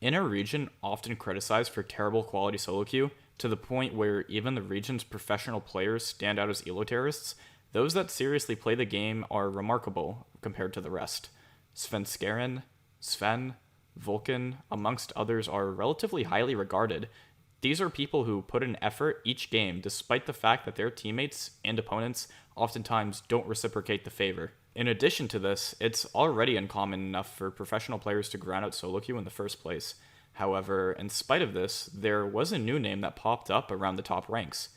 In a region often criticized for terrible quality solo queue, to the point where even the region's professional players stand out as elo terrorists, those that seriously play the game are remarkable compared to the rest. Svenskeren, Sven, Vulcan, amongst others, are relatively highly regarded. These are people who put in effort each game despite the fact that their teammates and opponents oftentimes don't reciprocate the favor. In addition to this, it's already uncommon enough for professional players to grind out solo queue in the first place. However, in spite of this, there was a new name that popped up around the top ranks.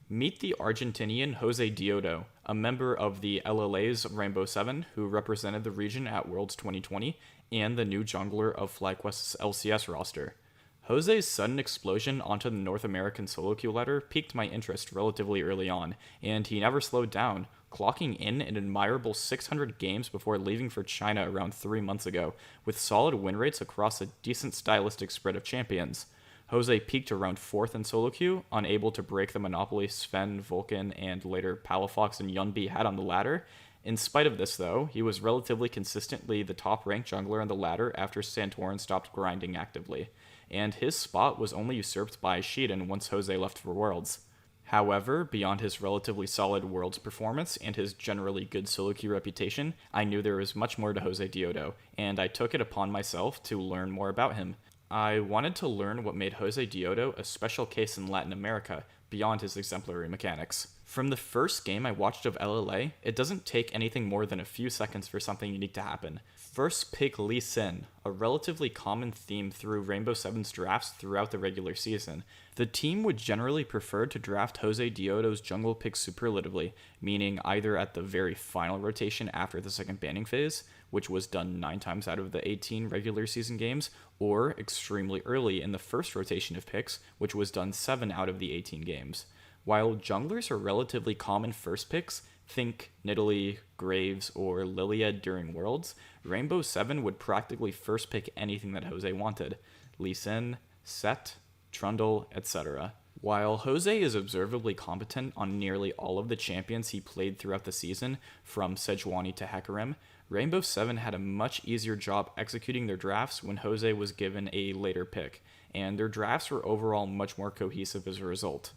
Meet the Argentinian Josedeodo, a member of the LLA's Rainbow Seven who represented the region at Worlds 2020, and the new jungler of FlyQuest's LCS roster. Jose's sudden explosion onto the North American solo queue ladder piqued my interest relatively early on, and he never slowed down, clocking in an admirable 600 games before leaving for China around 3 months ago, with solid win rates across a decent stylistic spread of champions. Jose peaked around 4th in solo queue, unable to break the monopoly Sven, Vulcan, and later Palafox and Yunbi had on the ladder. In spite of this, though, he was relatively consistently the top-ranked jungler on the ladder after Santorin stopped grinding actively, and his spot was only usurped by Shiden once Jose left for Worlds. However, beyond his relatively solid Worlds performance and his generally good solo queue reputation, I knew there was much more to Josedeodo, and I took it upon myself to learn more about him. I wanted to learn what made Josedeodo a special case in Latin America, beyond his exemplary mechanics. From the first game I watched of LLA, it doesn't take anything more than a few seconds for something unique to happen. First pick Lee Sin, a relatively common theme through Rainbow Seven's drafts throughout the regular season. The team would generally prefer to draft Josedeodo's jungle pick superlatively, meaning either at the very final rotation after the second banning phase, which was done 9 times out of the 18 regular season games, or extremely early in the first rotation of picks, which was done 7 out of the 18 games. While junglers are relatively common first picks, think Nidalee, Graves, or Lilia during Worlds, Rainbow 7 would practically first pick anything that Jose wanted. Lee Sin, Set, Trundle, etc. While Jose is observably competent on nearly all of the champions he played throughout the season, from Sejuani to Hecarim, Rainbow 7 had a much easier job executing their drafts when Jose was given a later pick, and their drafts were overall much more cohesive as a result.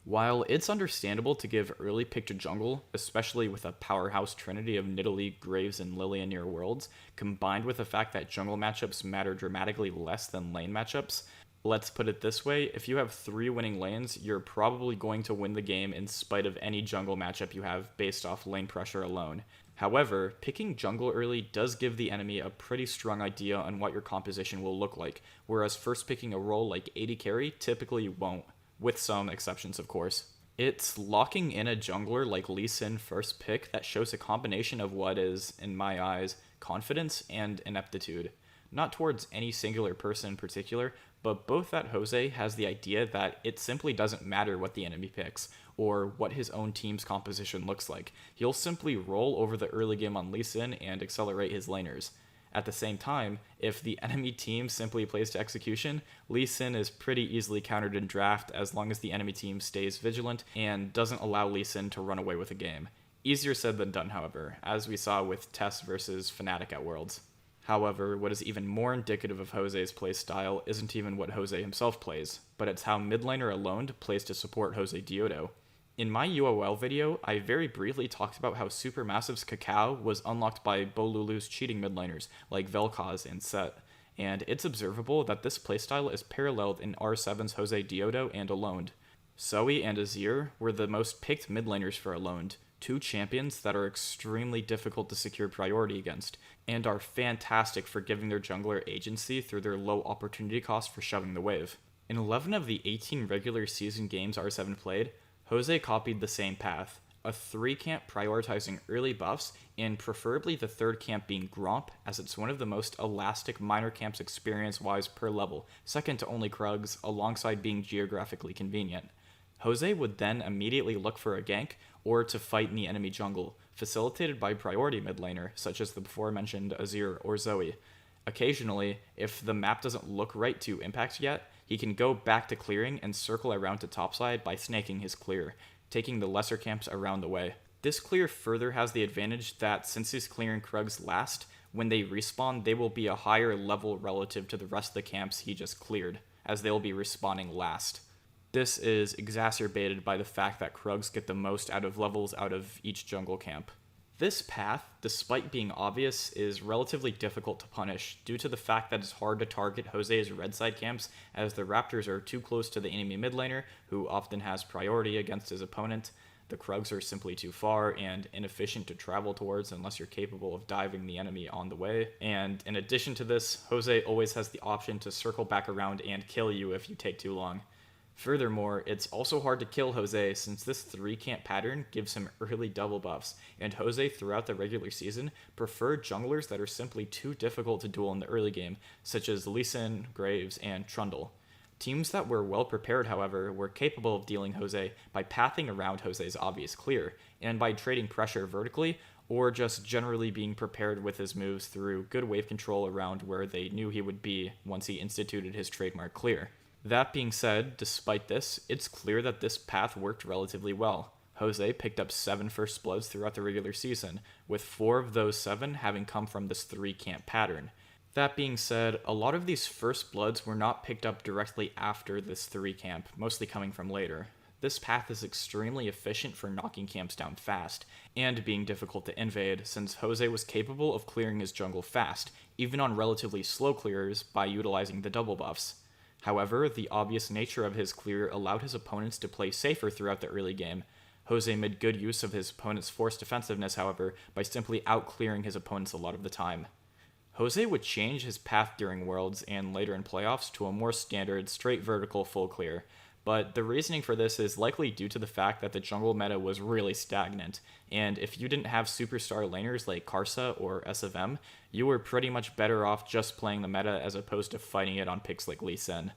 While it's understandable to give early pick to jungle, especially with a powerhouse trinity of Nidalee, Graves, and Lilia near Worlds, combined with the fact that jungle matchups matter dramatically less than lane matchups, let's put it this way, if you have 3 winning lanes, you're probably going to win the game in spite of any jungle matchup you have based off lane pressure alone. However, picking jungle early does give the enemy a pretty strong idea on what your composition will look like, whereas first picking a role like AD carry typically won't, with some exceptions of course. It's locking in a jungler like Lee Sin first pick that shows a combination of what is, in my eyes, confidence and ineptitude. Not towards any singular person in particular, but both that Jose has the idea that it simply doesn't matter what the enemy picks, or what his own team's composition looks like. He'll simply roll over the early game on Lee Sin and accelerate his laners. At the same time, if the enemy team simply plays to execution, Lee Sin is pretty easily countered in draft as long as the enemy team stays vigilant and doesn't allow Lee Sin to run away with a game. Easier said than done, however, as we saw with Tess versus Fnatic at Worlds. However, what is even more indicative of Jose's playstyle isn't even what Jose himself plays, but it's how mid laner Alone plays to support Josedeodo. In my UOL video, I very briefly talked about how Supermassive's Cacao was unlocked by Bolulu's cheating mid laners like Vel'Koz and Set, and it's observable that this playstyle is paralleled in R7's Josedeodo and Alone. Zoe and Azir were the most picked mid laners for Alone, 2 champions that are extremely difficult to secure priority against, and are fantastic for giving their jungler agency through their low opportunity cost for shoving the wave. In 11 of the 18 regular season games R7 played, Jose copied the same path, a 3-camp prioritizing early buffs, and preferably the 3rd camp being Gromp, as it's one of the most elastic minor camps experience-wise per level, second to only Krugs, alongside being geographically convenient. Jose would then immediately look for a gank, or to fight in the enemy jungle, facilitated by priority mid laner, such as the before-mentioned Azir or Zoe. Occasionally, if the map doesn't look right to Impact yet, he can go back to clearing and circle around to topside by snaking his clear, taking the lesser camps around the way. This clear further has the advantage that since he's clearing Krugs last, when they respawn, they will be a higher level relative to the rest of the camps he just cleared, as they'll be respawning last. This is exacerbated by the fact that Krugs get the most out of levels out of each jungle camp. This path, despite being obvious, is relatively difficult to punish due to the fact that it's hard to target Jose's red side camps as the Raptors are too close to the enemy mid laner, who often has priority against his opponent. The Krugs are simply too far and inefficient to travel towards unless you're capable of diving the enemy on the way. And in addition to this, Jose always has the option to circle back around and kill you if you take too long. Furthermore, it's also hard to kill Jose since this 3-camp pattern gives him early double buffs, and Jose throughout the regular season preferred junglers that are simply too difficult to duel in the early game, such as Lee Sin, Graves, and Trundle. Teams that were well prepared, however, were capable of dealing Jose by pathing around Jose's obvious clear, and by trading pressure vertically, or just generally being prepared with his moves through good wave control around where they knew he would be once he instituted his trademark clear. That being said, despite this, it's clear that this path worked relatively well. Jose picked up 7 first bloods throughout the regular season, with 4 of those 7 having come from this 3-camp pattern. That being said, a lot of these first bloods were not picked up directly after this 3-camp, mostly coming from later. This path is extremely efficient for knocking camps down fast, and being difficult to invade, since Jose was capable of clearing his jungle fast, even on relatively slow clears, by utilizing the double buffs. However, the obvious nature of his clear allowed his opponents to play safer throughout the early game. Jose made good use of his opponent's forced defensiveness, however, by simply out-clearing his opponents a lot of the time. Jose would change his path during Worlds and later in playoffs to a more standard, straight vertical full clear, but the reasoning for this is likely due to the fact that the jungle meta was really stagnant, and if you didn't have superstar laners like Karsa or SFM, you were pretty much better off just playing the meta as opposed to fighting it on picks like Lee Sin.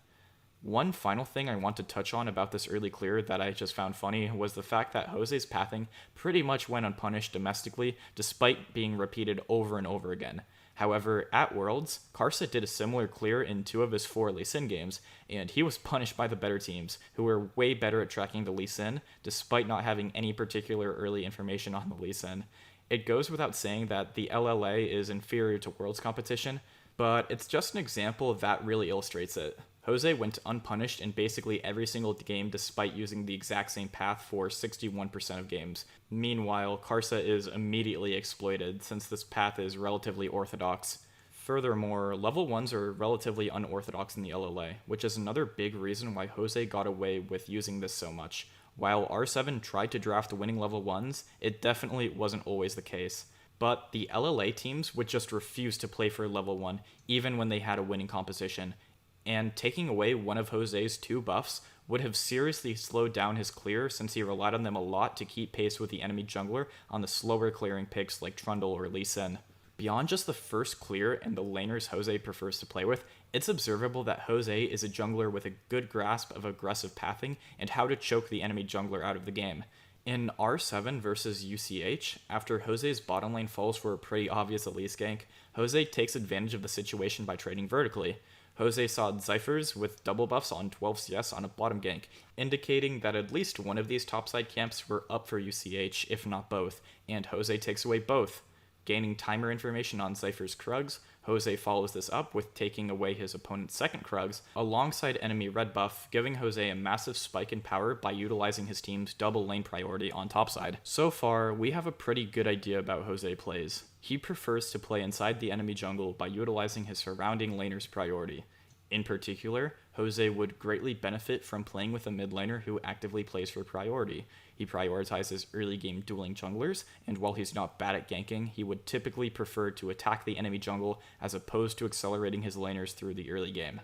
One final thing I want to touch on about this early clear that I just found funny was the fact that Jose's pathing pretty much went unpunished domestically despite being repeated over and over again. However, at Worlds, Karsa did a similar clear in 2 of his 4 Lee Sin games, and he was punished by the better teams, who were way better at tracking the Lee Sin, despite not having any particular early information on the Lee Sin. It goes without saying that the LLA is inferior to Worlds competition, but it's just an example that really illustrates it. Jose went unpunished in basically every single game despite using the exact same path for 61% of games. Meanwhile, Karsa is immediately exploited since this path is relatively orthodox. Furthermore, level 1s are relatively unorthodox in the LLA, which is another big reason why Jose got away with using this so much. While R7 tried to draft winning level 1s, it definitely wasn't always the case. But the LLA teams would just refuse to play for level 1, even when they had a winning composition, and taking away one of Jose's 2 buffs would have seriously slowed down his clear since he relied on them a lot to keep pace with the enemy jungler on the slower clearing picks like Trundle or Lee Sin. Beyond just the first clear and the laners Jose prefers to play with, it's observable that Jose is a jungler with a good grasp of aggressive pathing and how to choke the enemy jungler out of the game. In R7 versus UCH, after Jose's bottom lane falls for a pretty obvious Elise gank, Jose takes advantage of the situation by trading vertically. Jose saw Zyphers with double buffs on 12 CS on a bottom gank, indicating that at least one of these topside camps were up for UCH, if not both, and Jose takes away both. Gaining timer information on Zypher's Krugs, Jose follows this up with taking away his opponent's second Krugs, alongside enemy red buff, giving Jose a massive spike in power by utilizing his team's double lane priority on topside. So far, we have a pretty good idea about Jose plays. He prefers to play inside the enemy jungle by utilizing his surrounding laner's priority. In particular, Jose would greatly benefit from playing with a mid laner who actively plays for priority. He prioritizes early game dueling junglers, and while he's not bad at ganking, he would typically prefer to attack the enemy jungle as opposed to accelerating his laners through the early game.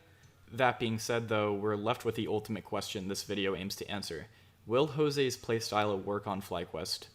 That being said though, we're left with the ultimate question this video aims to answer. Will Jose's playstyle work on FlyQuest?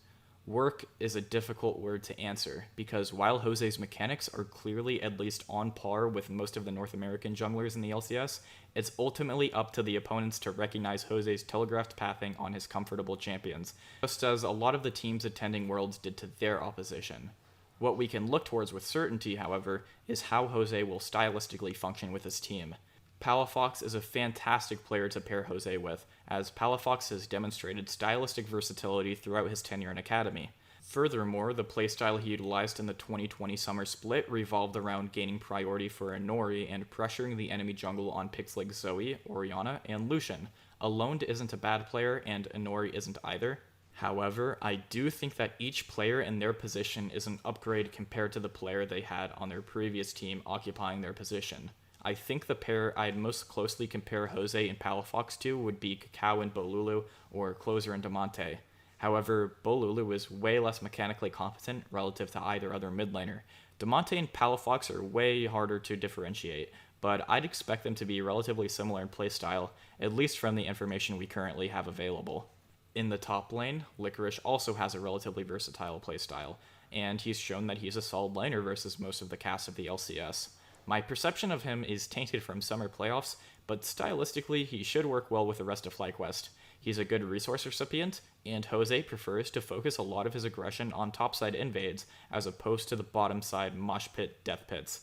Work is a difficult word to answer, because while Jose's mechanics are clearly at least on par with most of the North American junglers in the LCS, it's ultimately up to the opponents to recognize Jose's telegraphed pathing on his comfortable champions, just as a lot of the teams attending Worlds did to their opposition. What we can look towards with certainty, however, is how Jose will stylistically function with his team. Palafox is a fantastic player to pair Jose with, as Palafox has demonstrated stylistic versatility throughout his tenure in Academy. Furthermore, the playstyle he utilized in the 2020 summer split revolved around gaining priority for Inori and pressuring the enemy jungle on picks like Zoe, Orianna, and Lucian. Alone isn't a bad player, and Inori isn't either. However, I do think that each player in their position is an upgrade compared to the player they had on their previous team occupying their position. I think the pair I'd most closely compare Jose and Palafox to would be Cacao and Bolulu, or Closer and Damonte. However, Bolulu is way less mechanically competent relative to either other mid laner. Damonte and Palafox are way harder to differentiate, but I'd expect them to be relatively similar in playstyle, at least from the information we currently have available. In the top lane, Licorice also has a relatively versatile playstyle, and he's shown that he's a solid laner versus most of the cast of the LCS. My perception of him is tainted from summer playoffs, but stylistically he should work well with the rest of FlyQuest. He's a good resource recipient, and Jose prefers to focus a lot of his aggression on topside invades as opposed to the bottom side mosh pit death pits.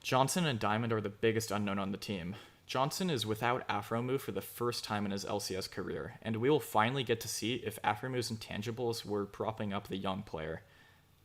Johnson and Diamond are the biggest unknown on the team. Johnson is without Aphromoo for the first time in his LCS career, and we will finally get to see if Aphromoo's intangibles were propping up the young player.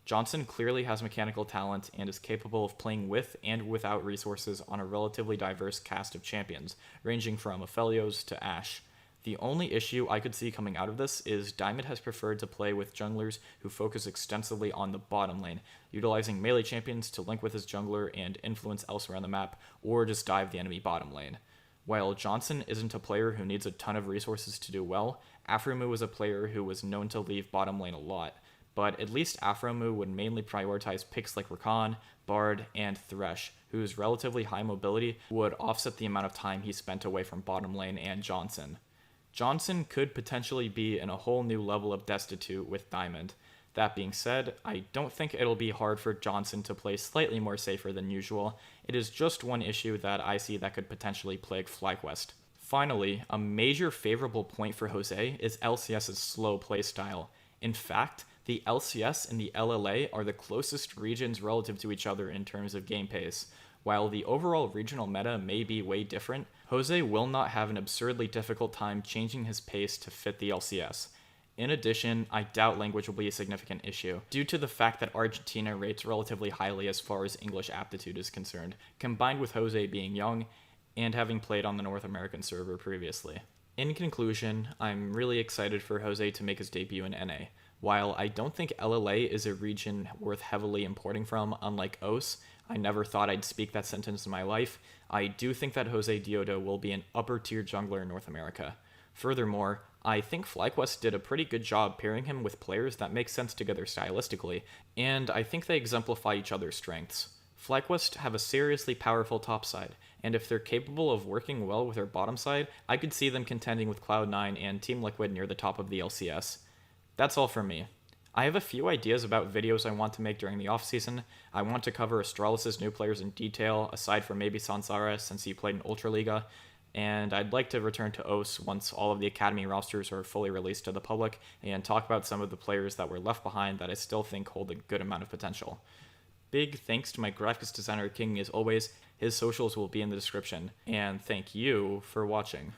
Johnson clearly has mechanical talent and is capable of playing with and without resources on a relatively diverse cast of champions, ranging from Aphelios to Ashe. The only issue I could see coming out of this is Diamond has preferred to play with junglers who focus extensively on the bottom lane, utilizing melee champions to link with his jungler and influence elsewhere on the map, or just dive the enemy bottom lane. While Johnson isn't a player who needs a ton of resources to do well, Aphromoo is a player who was known to leave bottom lane a lot, but at least Aphromoo would mainly prioritize picks like Rakan, Bard, and Thresh, whose relatively high mobility would offset the amount of time he spent away from bottom lane and Johnson. Johnson could potentially be in a whole new level of destitute with Diamond. That being said, I don't think it'll be hard for Johnson to play slightly more safer than usual. It is just one issue that I see that could potentially plague FlyQuest. Finally, a major favorable point for Jose is LCS's slow playstyle. In fact, the LCS and the LLA are the closest regions relative to each other in terms of game pace. While the overall regional meta may be way different, Jose will not have an absurdly difficult time changing his pace to fit the LCS. In addition, I doubt language will be a significant issue, due to the fact that Argentina rates relatively highly as far as English aptitude is concerned, combined with Jose being young and having played on the North American server previously. In conclusion, I'm really excited for Jose to make his debut in NA. While I don't think LLA is a region worth heavily importing from, unlike OS, I never thought I'd speak that sentence in my life, I do think that Josedeodo will be an upper-tier jungler in North America. Furthermore, I think FlyQuest did a pretty good job pairing him with players that make sense together stylistically, and I think they exemplify each other's strengths. FlyQuest have a seriously powerful top side, and if they're capable of working well with their bottom side, I could see them contending with Cloud9 and Team Liquid near the top of the LCS. That's all from me. I have a few ideas about videos I want to make during the off-season. I want to cover Astralis' new players in detail, aside from maybe Sansara since he played in Ultraliga, and I'd like to return to OS once all of the Academy rosters are fully released to the public, and talk about some of the players that were left behind that I still think hold a good amount of potential. Big thanks to my graphics designer King as always. His socials will be in the description, and thank you for watching.